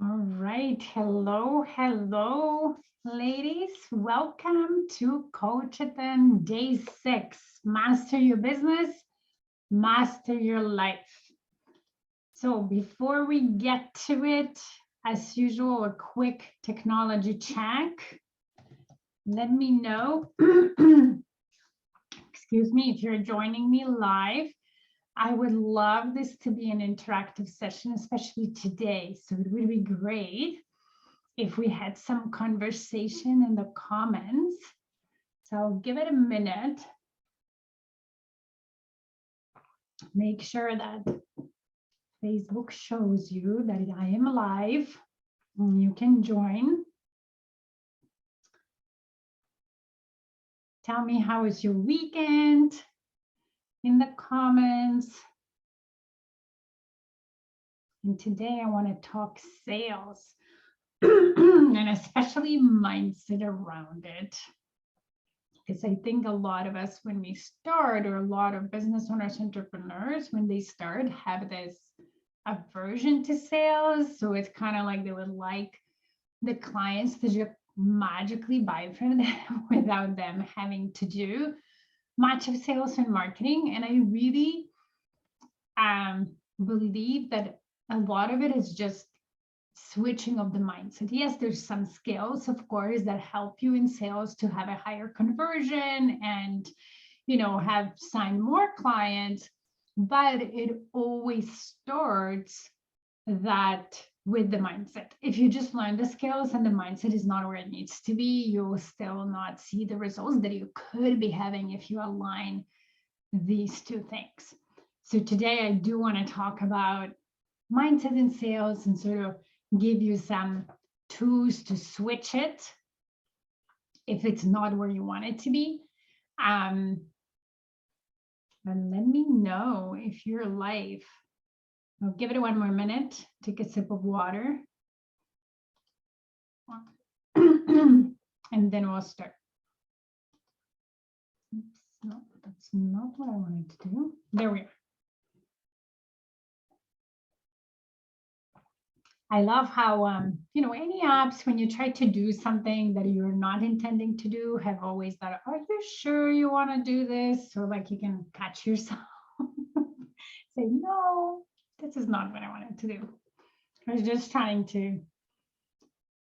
All right. Hello, ladies. Welcome to Coachathon Day 6. Master your business, master your life. So before we get to it, as usual, a quick technology check. Let me know, excuse me, if you're joining me live. I would love this to be an interactive session, especially today. So it would be great if we had some conversation in the comments. So give it a minute. Make sure that Facebook shows you that I am live. And you can join. Tell me, how was your weekend in the comments. And today I want to talk sales and especially mindset around it. Because I think a lot of us, when we start, or a lot of business owners, entrepreneurs, when they start, have this aversion to sales. So it's kind of like they would like the clients to just magically buy from them without them having to do much of sales and marketing. And I really believe that a lot of it is just switching of the mindset. Yes, there's some skills, of course, that help you in sales to have a higher conversion and, have signed more clients, but it always starts that with the mindset. If you just learn the skills and the mindset is not where it needs to be, you'll still not see the results that you could be having if you align these two things. So today I do want to talk about mindset in sales and sort of give you some tools to switch it if it's not where you want it to be. And let me know if you're live. I'll give it one more minute. Take a sip of water. And then we'll start. Oops, no, that's not what I wanted to do. There we are. I love how, any apps, when you try to do something that you're not intending to do, have always that, are you sure you want to do this? So like you can catch yourself. Say, no, this is not what I wanted to do. I was just trying to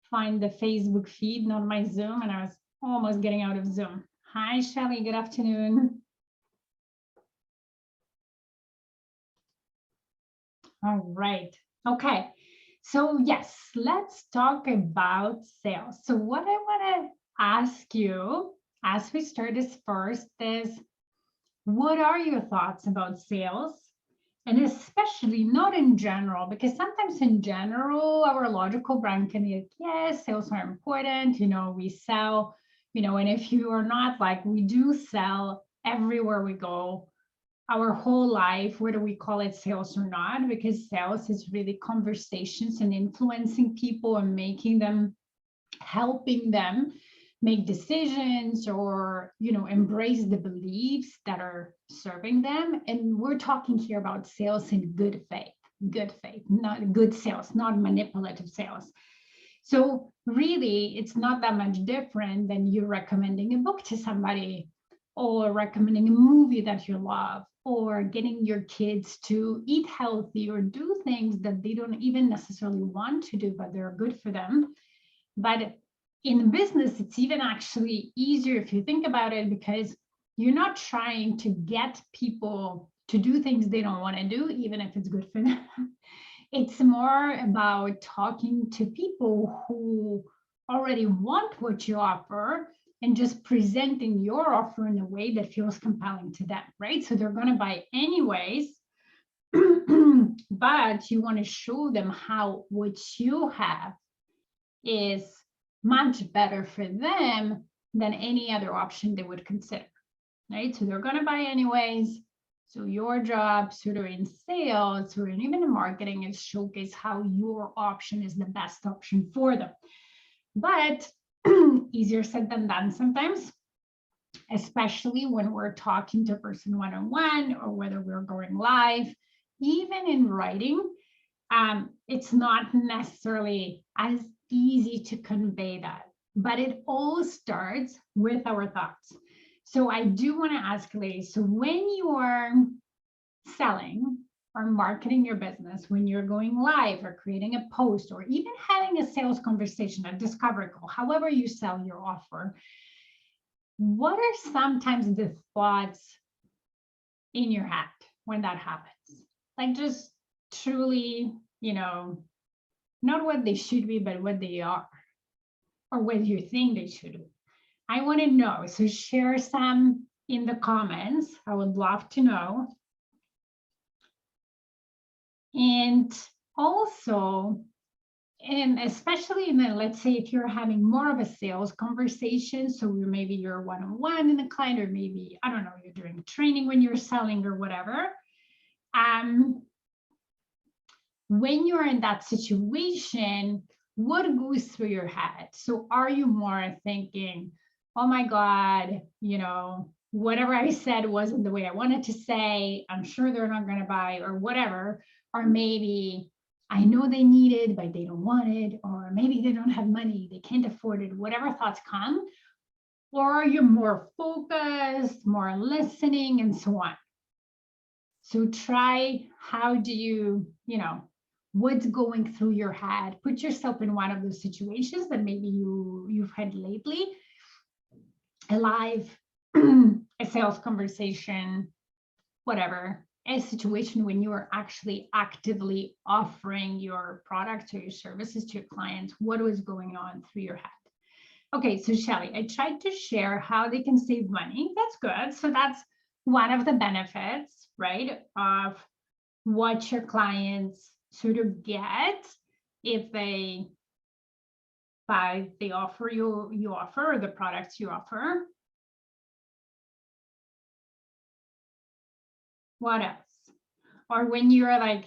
find the Facebook feed, not my Zoom, and I was almost getting out of Zoom. Hi, Shelly, good afternoon. All right, okay. So yes, let's talk about sales. So what I want to ask you as we start this first is, what are your thoughts about sales? And especially not in general, because sometimes in general, our logical brain can be like, yes, sales are important, we sell, and if you are not, like, we do sell everywhere we go, our whole life, whether we call it sales or not, because sales is really conversations and influencing people and helping them make decisions or, embrace the beliefs that are serving them. And we're talking here about sales in good faith, not good sales, not manipulative sales. So really, it's not that much different than you recommending a book to somebody, or recommending a movie that you love, or getting your kids to eat healthy or do things that they don't even necessarily want to do, but they're good for them. But in business, it's even actually easier if you think about it, because you're not trying to get people to do things they don't want to do, even if it's good for them. It's more about talking to people who already want what you offer and just presenting your offer in a way that feels compelling to them, right? So they're going to buy anyways, but you want to show them how what you have is much better for them than any other option they would consider, right? So they're going to buy anyways. So your job, sort of in sales or even in marketing, is showcase how your option is the best option for them. But easier said than done sometimes, especially when we're talking to a person one-on-one, or whether we're going live, even in writing. it's not necessarily as easy to convey that, but it all starts with our thoughts. So I do want to ask, ladies, so when you are selling or marketing your business, when you're going live or creating a post or even having a sales conversation, a discovery call, however you sell your offer, what are sometimes the thoughts in your head when that happens? Like just truly, not what they should be, but what they are, or what you think they should be. I want to know. So share some in the comments. I would love to know. And also, and especially in the, let's say if you're having more of a sales conversation, so maybe you're one-on-one in the client, or maybe, I don't know, you're doing training when you're selling or whatever. When you're in that situation, what goes through your head? So are you more thinking, oh my God, whatever I said wasn't the way I wanted to say, I'm sure they're not going to buy, or whatever, or maybe I know they need it, but they don't want it, or maybe they don't have money, they can't afford it, whatever thoughts come, or are you more focused, more listening, and so on? So try, how do you, what's going through your head? Put yourself in one of those situations that maybe you've had lately, a live, a sales conversation, whatever, a situation when you are actually actively offering your products or your services to your clients. What was going on through your head? Okay, so Shelly, I tried to share how they can save money. That's good. So that's one of the benefits, right, of what your clients sort of get if they buy the offer you offer, or the products you offer. What else? Or when you're like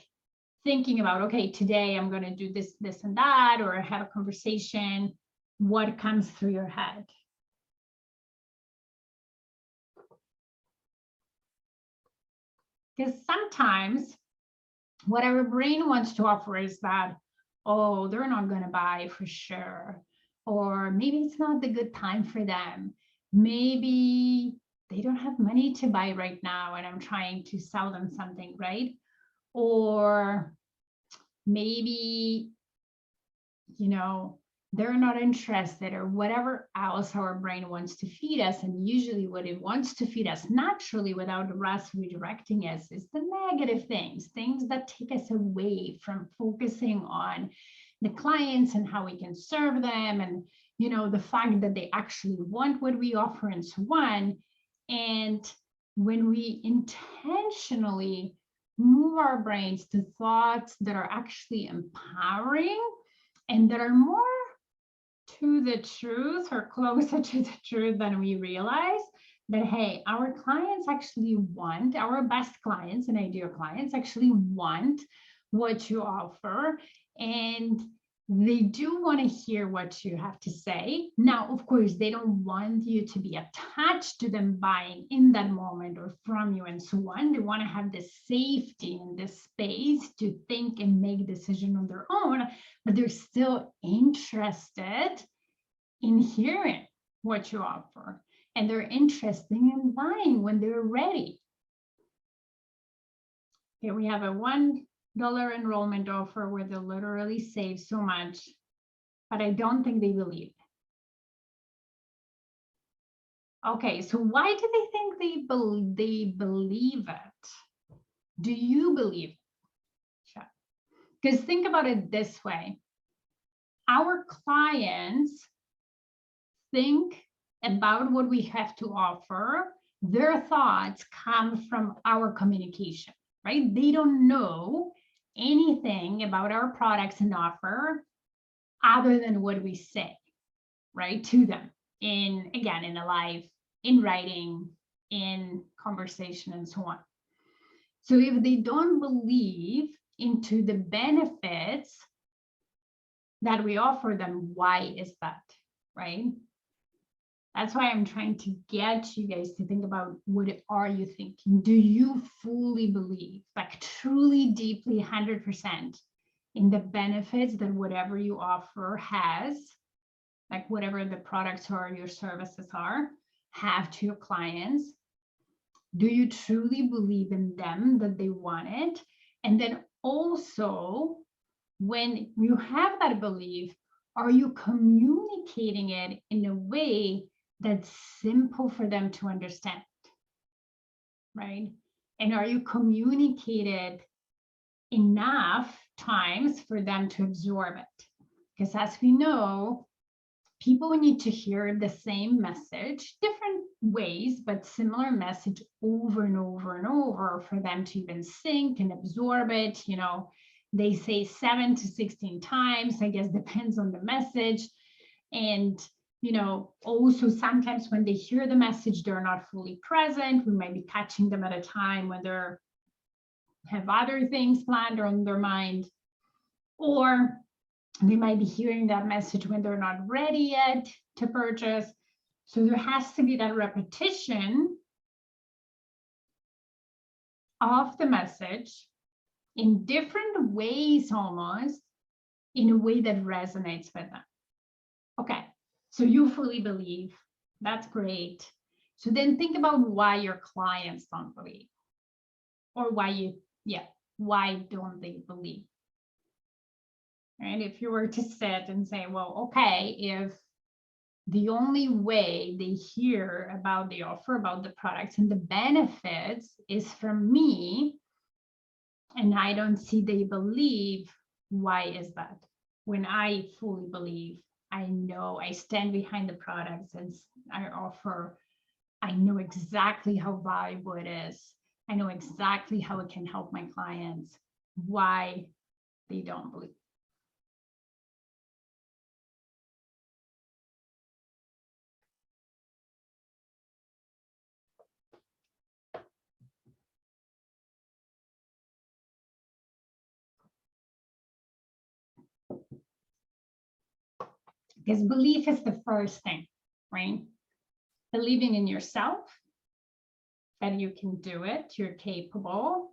thinking about, okay, today I'm going to do this, this, and that, or have a conversation, what comes through your head? Because sometimes what our brain wants to offer is that, oh, they're not going to buy for sure. Or maybe it's not the good time for them. Maybe they don't have money to buy right now and I'm trying to sell them something, right? Or maybe, they're not interested, or whatever else our brain wants to feed us. And usually what it wants to feed us naturally without us redirecting us is the negative things that take us away from focusing on the clients and how we can serve them, and the fact that they actually want what we offer, and so on. And when we intentionally move our brains to thoughts that are actually empowering and that are more to the truth or closer to the truth than we realize, that, hey, our clients actually want, our best clients and ideal clients actually want what you offer, and they do want to hear what you have to say. Now, of course, they don't want you to be attached to them buying in that moment or from you and so on. They want to have this safety and this space to think and make decisions on their own, but they're still interested in hearing what you offer, and they're interested in buying when they're ready. Here we have a $1 enrollment offer where they literally save so much, but I don't think they believe. Okay, so why do they think they believe it? Do you believe it? Because think about it this way. Our clients think about what we have to offer. Their thoughts come from our communication, right? They don't know anything about our products and offer other than what we say, right, to them in a live, in writing, in conversation, and so on. So if they don't believe into the benefits that we offer them, why is that, right? That's why I'm trying to get you guys to think about, what are you thinking? Do you fully believe, like truly, deeply, 100%, in the benefits that whatever you offer has, like whatever the products or your services are, have to your clients? Do you truly believe in them, that they want it? And then also, when you have that belief, are you communicating it in a way that's simple for them to understand, right? And are you communicated enough times for them to absorb it? Because as we know, people need to hear the same message, different ways, but similar message over and over and over for them to even sink and absorb it. They say 7 to 16 times, I guess, depends on the message. And, also sometimes when they hear the message, they're not fully present. We might be catching them at a time when they're have other things planned on their mind, or they might be hearing that message when they're not ready yet to purchase. So there has to be that repetition of the message in different ways, almost in a way that resonates with them. Okay, so you fully believe, that's great. So then think about why your clients don't believe, or why don't they believe? Right? If you were to sit and say, well, okay, if the only way they hear about the offer, about the products and the benefits is from me, and I don't see they believe, why is that? When I fully believe, I know I stand behind the products and I offer, I know exactly how valuable it is. I know exactly how it can help my clients, why they don't believe. Because belief is the first thing, right? Believing in yourself, that you can do it, you're capable,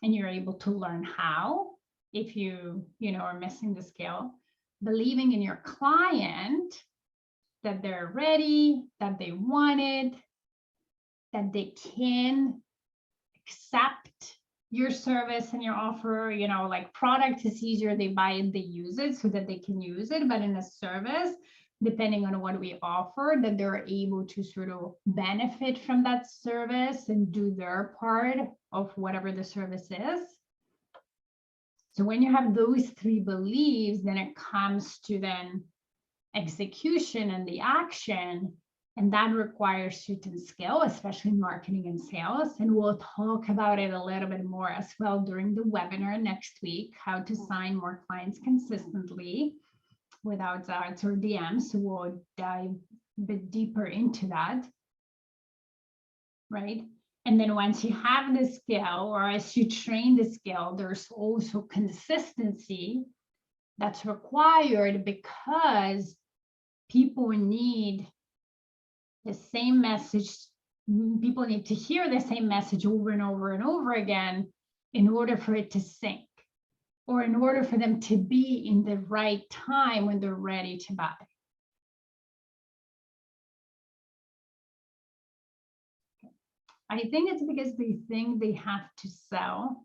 and you're able to learn how if you are missing the skill. Believing in your client, that they're ready, that they want it, that they can accept your service and your offer. Like product is easier, they buy it, they use it so that they can use it. But in a service, depending on what we offer, that they're able to sort of benefit from that service and do their part of whatever the service is. So when you have those three beliefs, then it comes to then execution and the action. And that requires certain skill, especially in marketing and sales. And we'll talk about it a little bit more as well during the webinar next week, how to sign more clients consistently without ads or DMs. So we'll dive a bit deeper into that, right? And then once you have the skill, or as you train the skill, there's also consistency that's required, because people need the same message. People need to hear the same message over and over and over again in order for it to sink, or in order for them to be in the right time when they're ready to buy. I think it's because they think they have to sell.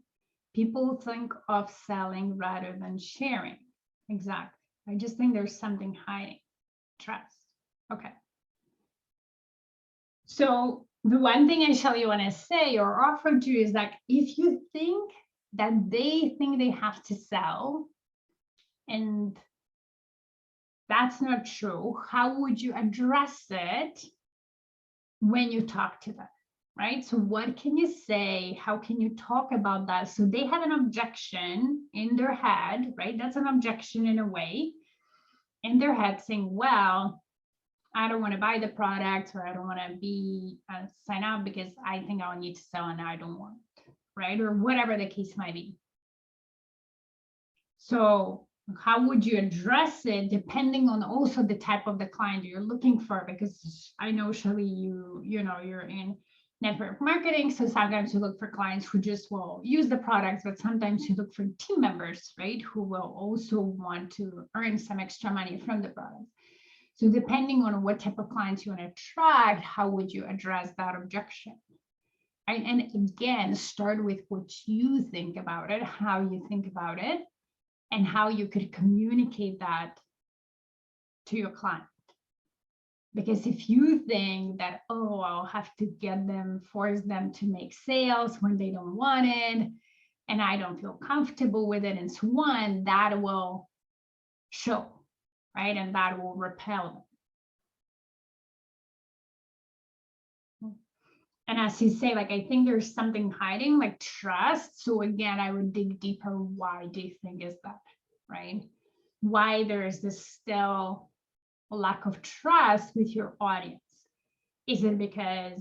People think of selling rather than sharing. Exactly. I just think there's something hiding. Trust. Okay. So the one thing I Shelly want to say or offer to you is that if you think that they think they have to sell, and that's not true, how would you address it when you talk to them, right? So what can you say? How can you talk about that? So they have an objection in their head, right? That's an objection in a way, in their head, saying, well, I don't want to buy the product, or I don't want to be sign up because I think I'll need to sell and I don't want, right? Or whatever the case might be. So how would you address it, depending on also the type of the client you're looking for? Because I know, Shelly, you're in network marketing. So sometimes you look for clients who just will use the products, but sometimes you look for team members, right, who will also want to earn some extra money from the product. So depending on what type of clients you want to attract, how would you address that objection? Right? And again, start with what you think about it, how you think about it, and how you could communicate that to your client. Because if you think that, oh, I'll have to get them, force them to make sales when they don't want it, and I don't feel comfortable with it, and so on, that will show, right? And that will repel them. And as you say, like, I think there's something hiding, like trust. So again, I would dig deeper. Why do you think is that, right? Why there is this still lack of trust with your audience? Is it because,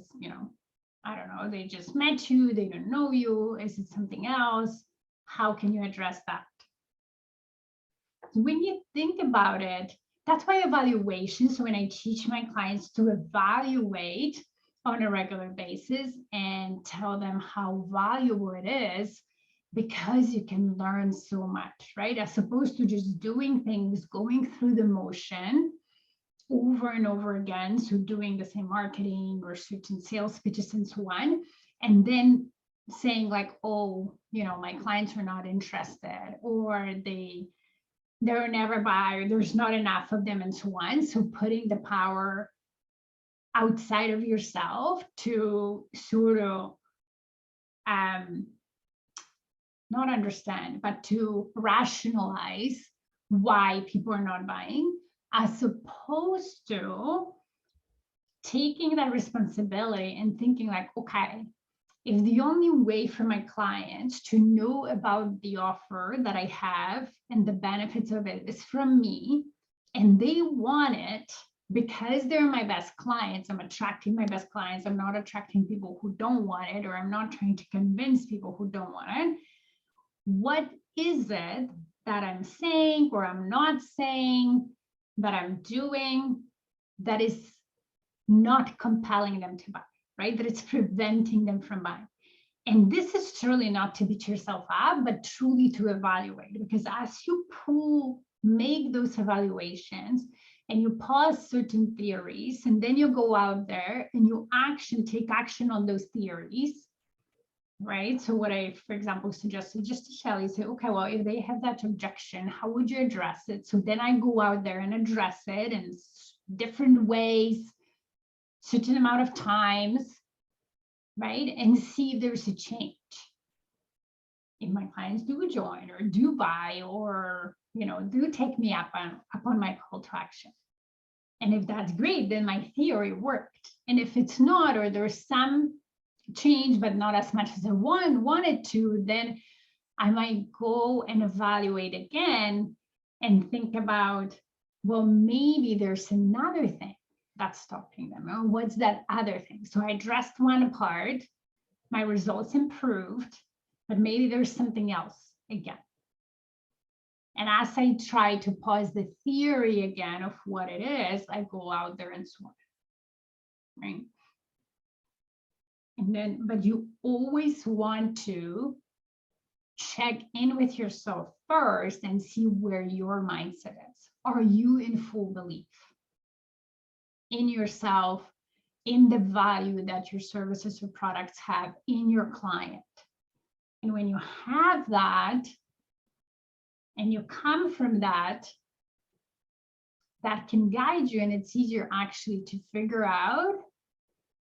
I don't know, they just met you, they don't know you? Is it something else? How can you address that? So when you think about it, that's why evaluation. So when I teach my clients to evaluate on a regular basis and tell them how valuable it is, because you can learn so much, right? As opposed to just doing things, going through the motion over and over again. So doing the same marketing or certain sales pitches and so on, and then saying like, oh, my clients are not interested, or they'll never buy, or there's not enough of them, and so on. So putting the power outside of yourself to sort of not understand, but to rationalize why people are not buying, as opposed to taking that responsibility and thinking like, okay, if the only way for my clients to know about the offer that I have and the benefits of it is from me, and they want it because they're my best clients, I'm attracting my best clients, I'm not attracting people who don't want it, or I'm not trying to convince people who don't want it. What is it that I'm saying or I'm not saying, that I'm doing, that is not compelling them to buy, right? That it's preventing them from buying. And this is truly not to beat yourself up, but truly to evaluate. Because as you make those evaluations and you pause certain theories, and then you go out there and you take action on those theories, right? So what I, for example, suggested just to Shelly, say, okay, well, if they have that objection, how would you address it? So then I go out there and address it in different ways, certain amount of times, right? And see if there's a change. If my clients do join or do buy, or, do take me up on my call to action. And if that's great, then my theory worked. And if it's not, or there's some change, but not as much as I wanted to, then I might go and evaluate again and think about, well, maybe there's another thing that's stopping them. Or what's that other thing? So I addressed one part, my results improved, but maybe there's something else again. And as I try to pause the theory again of what it is, I go out there and so on, right? And then, but you always want to check in with yourself first and see where your mindset is. Are you in full belief in yourself, in the value that your services or products have in your client? And when you have that, and you come from that, that can guide you, and it's easier actually to figure out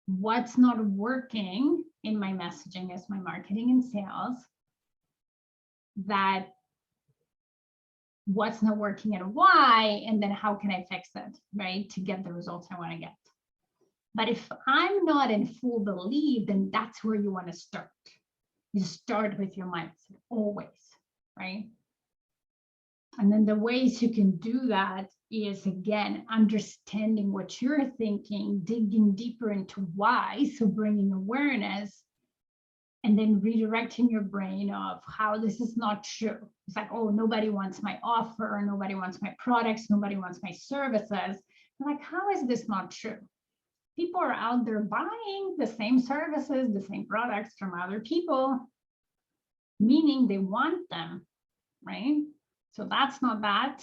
what's not working in my messaging as my marketing and sales, that what's not working and why, and then how can I fix it, right, to get the results I want to get. But if I'm not in full belief, then that's where you want to start. You start with your mindset always, right? And then the ways you can do that is, again, understanding what you're thinking, digging deeper into why, so bringing awareness, and then redirecting your brain of how this is not true. It's like, oh, nobody wants my offer, nobody wants my products, nobody wants my services. I'm like, how is this not true? People are out there buying the same services, the same products from other people, meaning they want them, right? So that's not bad.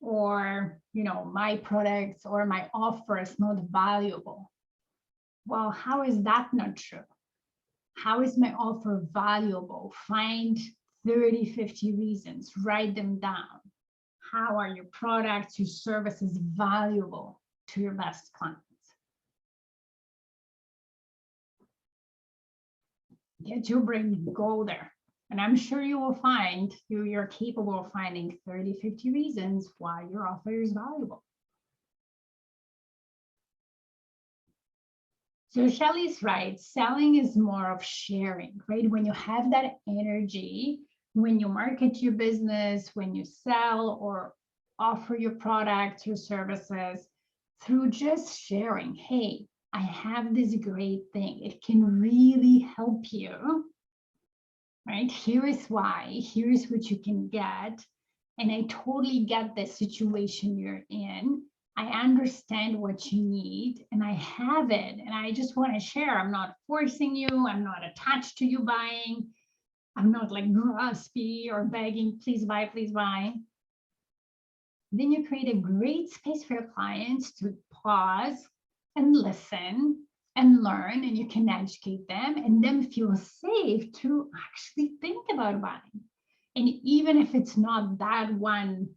Or, my products or my offer is not valuable. Well, how is that not true? How is my offer valuable? Find 30, 50 reasons, write them down. How are your products, your services valuable to your best clients? Get your brain, go there. And I'm sure you will find, you're capable of finding 30, 50 reasons why your offer is valuable. So Shelley's right, selling is more of sharing, right? When you have that energy, when you market your business, when you sell or offer your products or services, through just sharing, hey, I have this great thing. It can really help you, right? Here is why, here is what you can get. And I totally get the situation you're in. I understand what you need and I have it. And I just want to share. I'm not forcing you. I'm not attached to you buying. I'm not like graspy or begging, please buy, please buy. Then you create a great space for your clients to pause and listen and learn, and you can educate them and then feel safe to actually think about buying. And even if it's not that one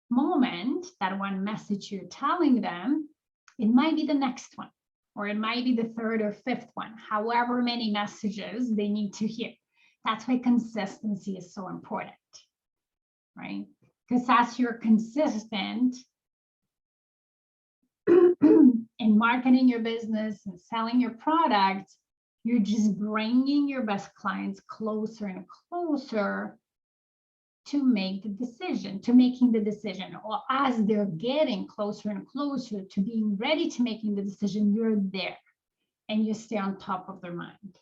moment, that one message you're telling them, it might be the next one, or it might be the third or fifth one, however many messages they need to hear. That's why consistency is so important, right? Because as you're consistent in marketing your business and selling your product, you're just bringing your best clients closer and closer to make the decision, to making the decision. Or as they're getting closer and closer to being ready to making the decision, you're there and you stay on top of their mind.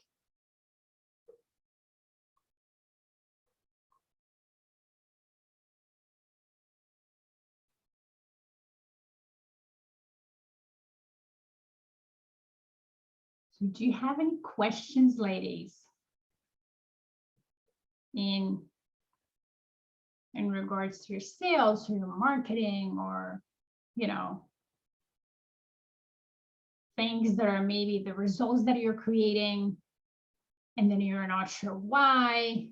So do you have any questions, ladies, in regards to your sales or your marketing, or, things that are maybe the results that you're creating and then you're not sure why?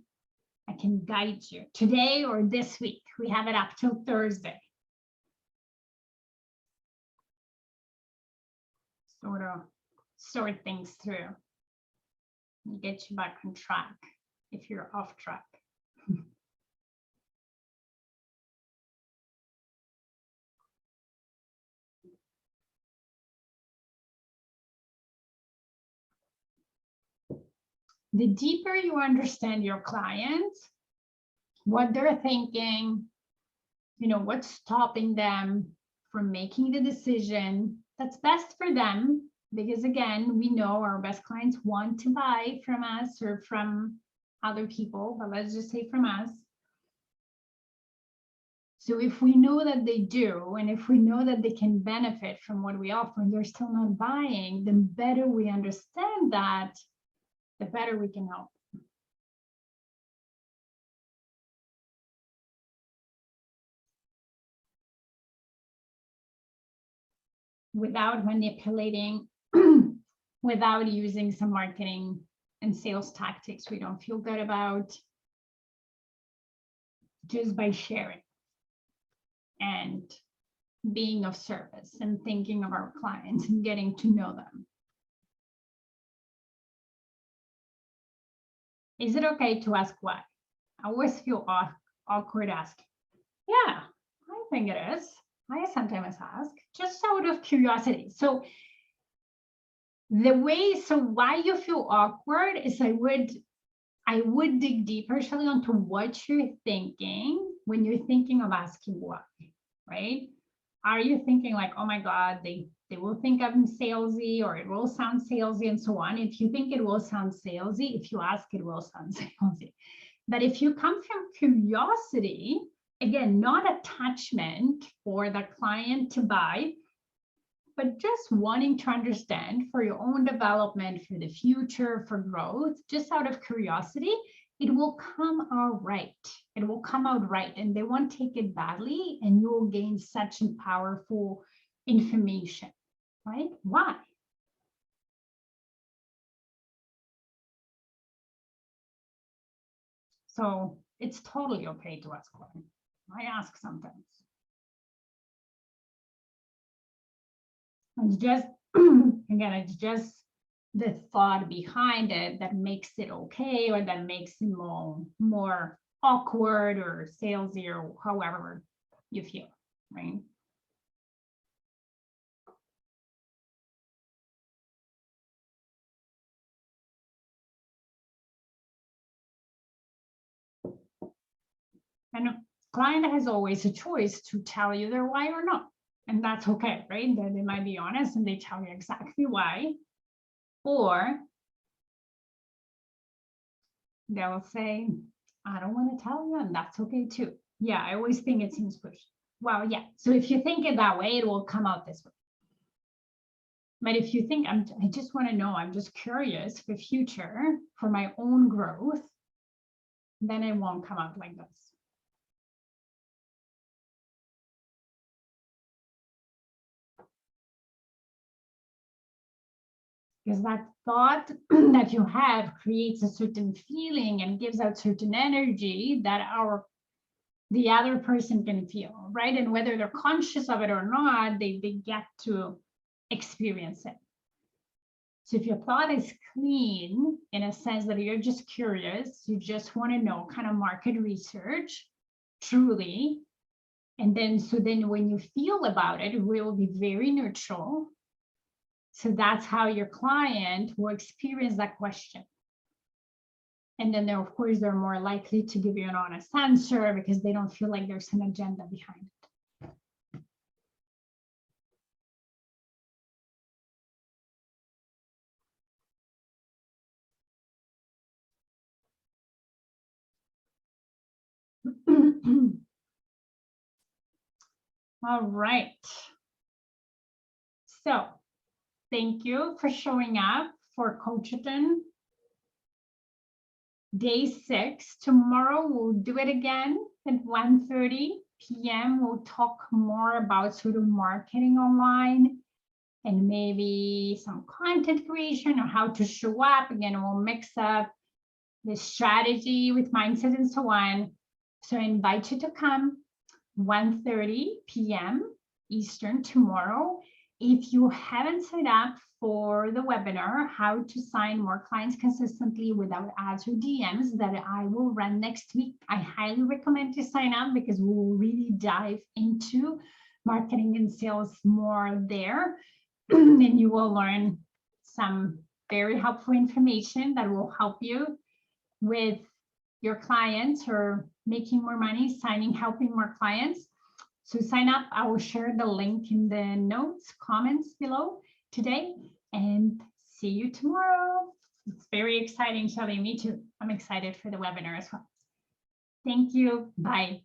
I can guide you today or this week. We have it up till Thursday. Sort things through and get you back on track if you're off track. The deeper you understand your clients, what they're thinking, what's stopping them from making the decision that's best for them. Because again, we know our best clients want to buy from us or from other people, but let's just say from us. So if we know that they do, and if we know that they can benefit from what we offer and they're still not buying, the better we understand that, the better we can help. Without manipulating, without using some marketing and sales tactics we don't feel good about, just by sharing and being of service and thinking of our clients and getting to know them. Is it okay to ask why? I always feel awkward asking. Yeah, I think it is. I sometimes ask, just out of curiosity. So why you feel awkward is I would dig deeper, Shelly, onto what you're thinking when you're thinking of asking why, right? Are you thinking like, oh my God, they will think I'm salesy, or it will sound salesy and so on? If you think it will sound salesy, if you ask, it will sound salesy. But if you come from curiosity, again, not attachment for the client to buy, but just wanting to understand for your own development, for the future, for growth, just out of curiosity, it will come out right. It will come out right, and they won't take it badly, and you will gain such powerful information, right? Why? So it's totally okay to ask one. I ask sometimes. It's just, again, it's just the thought behind it that makes it okay, or that makes it more awkward or salesy, or however you feel, right? And a client has always a choice to tell you their why or not. And that's okay, right? That they might be honest and they tell you exactly why. Or they'll say, I don't want to tell you, and that's okay too. Yeah, I always think it seems pushed. Well, yeah. So if you think it that way, it will come out this way. But if you think I just want to know, I'm just curious for future, for my own growth, then it won't come out like this. Because that thought that you have creates a certain feeling and gives out certain energy that the other person can feel, right? And whether they're conscious of it or not, they get to experience it. So if your thought is clean, in a sense that you're just curious, you just want to know, kind of market research, truly, and then when you feel about it, it will be very neutral. So that's how your client will experience that question. And then of course, they're more likely to give you an honest answer because they don't feel like there's an agenda behind it. All right. So thank you for showing up for Coachathon Day 6. Tomorrow we'll do it again at 1:30 p.m. We'll talk more about sort of marketing online and maybe some content creation or how to show up. Again, we'll mix up the strategy with mindset and so on. So I invite you to come 1:30 p.m. Eastern tomorrow. If you haven't signed up for the webinar, how to sign more clients consistently without ads or DMs that I will run next week, I highly recommend to sign up because we will really dive into marketing and sales more there. And you will learn some very helpful information that will help you with your clients or making more money, helping more clients. So sign up. I will share the link in the notes, comments below today, and see you tomorrow. It's very exciting, Shelly. Me too. I'm excited for the webinar as well. Thank you. Bye.